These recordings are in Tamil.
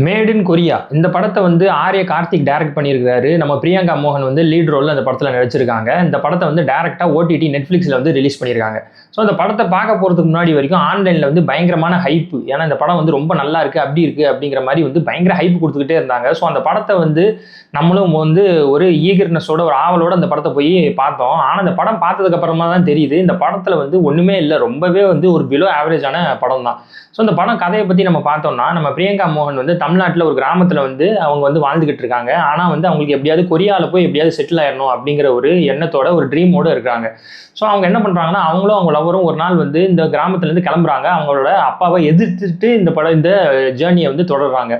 மேட் இன் கொரியா இந்த படத்தை வந்து ஆர்ய கார்த்திக் டைரக்ட் பண்ணியிருக்காரு. நம்ம பிரியங்கா மோகன் வந்து லீட் ரோலில் அந்த படத்தில் நடிச்சிருக்காங்க. இந்த படத்தை வந்து டேரெக்டாக ஓடிடி நெட்ஃப்ளிக்ஸில் வந்து ரிலீஸ் பண்ணியிருக்காங்க. ஸோ அந்த படத்தை பார்க்க போகிறதுக்கு முன்னாடி வரைக்கும் ஆன்லைனில் வந்து பயங்கரமான ஹைப்பு. ஏன்னா இந்த படம் வந்து ரொம்ப நல்லா இருக்குது, அப்படி இருக்குது அப்படிங்கிற மாதிரி வந்து பயங்கர ஹைப் கொடுத்துக்கிட்டே இருந்தாங்க. ஸோ அந்த படத்தை வந்து நம்மளும் வந்து ஒரு ஈகர்னஸோட ஒரு ஆவலோட அந்த படத்தை போய் பார்த்தோம். ஆனால் அந்த படம் பார்த்ததுக்கு அப்புறமா தான் தெரியுது இந்த படத்தில் வந்து ஒன்றுமே இல்லை, ரொம்பவே வந்து ஒரு பிலோ ஆவரேஜான படம் தான். ஸோ இந்த படம் கதையை பற்றி நம்ம பார்த்தோம்னா, நம்ம பிரியங்கா மோகன் வந்து தமிழ்நாட்டில் ஒரு கிராமத்தில் வந்து அவங்க வந்து வாழ்ந்துகிட்டு இருக்காங்க. ஆனால் வந்து அவங்களுக்கு எப்படியாவது கொரியாவில் போய் எப்படியாவது செட்டில் ஆயிடணும் அப்படிங்கிற ஒரு எண்ணத்தோட ஒரு ட்ரீமோடு இருக்காங்க. ஸோ அவங்க என்ன பண்ணுறாங்கன்னா, அவங்களும் அவங்க லவரும் ஒரு நாள் வந்து இந்த கிராமத்துலேருந்து கிளம்புறாங்க. அவங்களோட அப்பாவை எதிர்த்துட்டு இந்த ஜேர்னியை வந்து தொடர்றாங்க.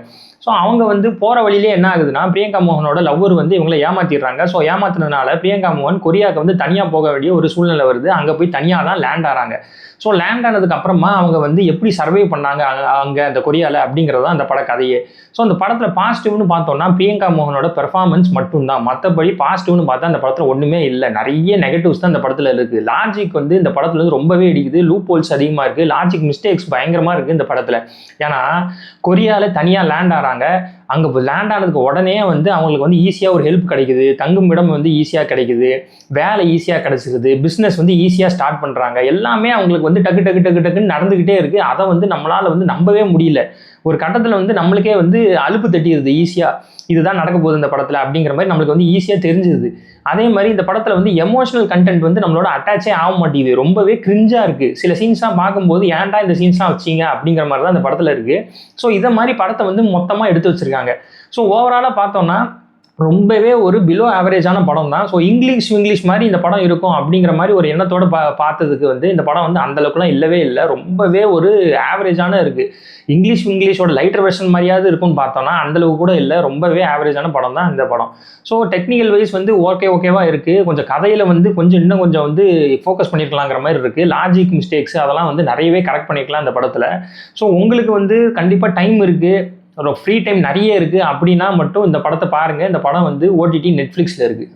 ஸோ அவங்க வந்து போகிற வழியிலே என்ன ஆகுதுன்னா, பிரியங்கா மோகனோட லவ்வர் வந்து இவங்களை ஏமாற்றிடுறாங்க. ஸோ ஏமாத்தினதுனால பிரியங்கா மோகன் கொரியாவுக்கு வந்து தனியாக போக வேண்டிய ஒரு சூழ்நிலை வருது. அங்கே போய் தனியாக தான் லேண்ட் ஆகிறாங்க. ஸோ லேண்ட் ஆனதுக்கு அப்புறமா அவங்க வந்து எப்படி சர்வே பண்ணாங்க அங்கே அந்த கொரியாவில் அப்படிங்கிறது தான் அந்த பட கதையே. ஸோ அந்த படத்தில் பாசிட்டிவ்னு பார்த்தோம்னா பிரியங்கா மோகனோட பெர்ஃபார்மன்ஸ் மட்டும்தான். மற்றபடி பாசிட்டிவ்னு பார்த்தா அந்த படத்தில் ஒன்றுமே இல்லை. நிறைய நெகட்டிவ்ஸ் தான் இந்த படத்தில் இருக்குது. லாஜிக் வந்து இந்த படத்தில் வந்து ரொம்பவே இடிக்குது. லூப் ஹோல்ஸ் அதிகமாக இருக்குது. லாஜிக் மிஸ்டேக்ஸ் பயங்கரமாக இருக்குது இந்த படத்தில். ஏன்னா கொரியாவில் தனியாக லேண்ட் ஆகிறாங்க. அங்கே லேண்ட் ஆனதுக்கு உடனே வந்து அவங்களுக்கு வந்து ஈஸியாக ஒரு ஹெல்ப் கிடைக்குது. தங்கும் இடம் வந்து ஈஸியாக கிடைக்குது. வேலை ஈஸியாக கிடைச்சிருது. பிஸ்னஸ் வந்து ஈஸியாக ஸ்டார்ட் பண்ணுறாங்க. எல்லாமே அவங்களுக்கு வந்து டக்கு டக்கு டக்கு டக்குன்னு நடந்துக்கிட்டே இருக்குது. அதை வந்து நம்மளால் வந்து நம்பவே முடியல. ஒரு கட்டத்தில் வந்து நம்மளுக்கே வந்து அலுப்பு தட்டிடுது. ஈஸியாக இதுதான் நடக்க போகுது இந்த படத்தில் அப்படிங்கிற மாதிரி நம்மளுக்கு வந்து ஈஸியாக தெரிஞ்சுது. அதே மாதிரி இந்த படத்தில் வந்து எமோஷனல் கண்டென்ட் வந்து நம்மளோட அட்டாச்சே ஆக மாட்டேங்குது. ரொம்பவே கிரிஞ்சாக இருக்குது. சில சீன்ஸ்லாம் பார்க்கும்போது ஏன்டா இந்த சீன்ஸ்லாம் வச்சிங்க அப்படிங்கிற மாதிரி தான் இந்த படத்தில் இருக்குது. ஸோ இதை மாதிரி படத்தை வந்து மொத்தமாக எடுத்து வச்சுருக்காங்க. ஸோ ஓவராலாக பார்த்தோம்னா ரொம்பவே ஒரு பிலோ ஆவரேஜான படம் தான். ஸோ இங்கிலீஷ் மாதிரி இந்த படம் இருக்கும் அப்படிங்கிற மாதிரி ஒரு எண்ணத்தோடு பார்த்ததுக்கு வந்து இந்த படம் வந்து அந்தளவுக்குலாம் இல்லவே இல்லை. ரொம்பவே ஒரு ஆவரேஜான இருக்குது. இங்கிலீஷோட லைட்டர் வெர்ஷன் மாதிரியாவது இருக்கும்னு பார்த்தோம்னா அந்தளவுக்கு கூட இல்லை. ரொம்பவே ஆவரேஜான படம் தான் இந்த படம். ஸோ டெக்னிக்கல் வைஸ் வந்து ஓகேவாக இருக்குது. கொஞ்சம் கதையில் வந்து இன்னும் கொஞ்சம் வந்து ஃபோக்கஸ் பண்ணியிருக்கலாங்கிற மாதிரி இருக்குது. லாஜிக் மிஸ்டேக்ஸ் அதெல்லாம் வந்து நிறையவே கரெக்ட் பண்ணியிருக்கலாம் இந்த படத்தில். ஸோ உங்களுக்கு வந்து கண்டிப்பாக டைம் இருக்குது, ஒரு ஃப்ரீ டைம் நிறைய இருக்குது அப்படின்னா மட்டும் இந்த படத்தை பாருங்கள். இந்த படம் வந்து ஓடிடி நெட்ஃப்ளிக்ஸில் இருக்குது.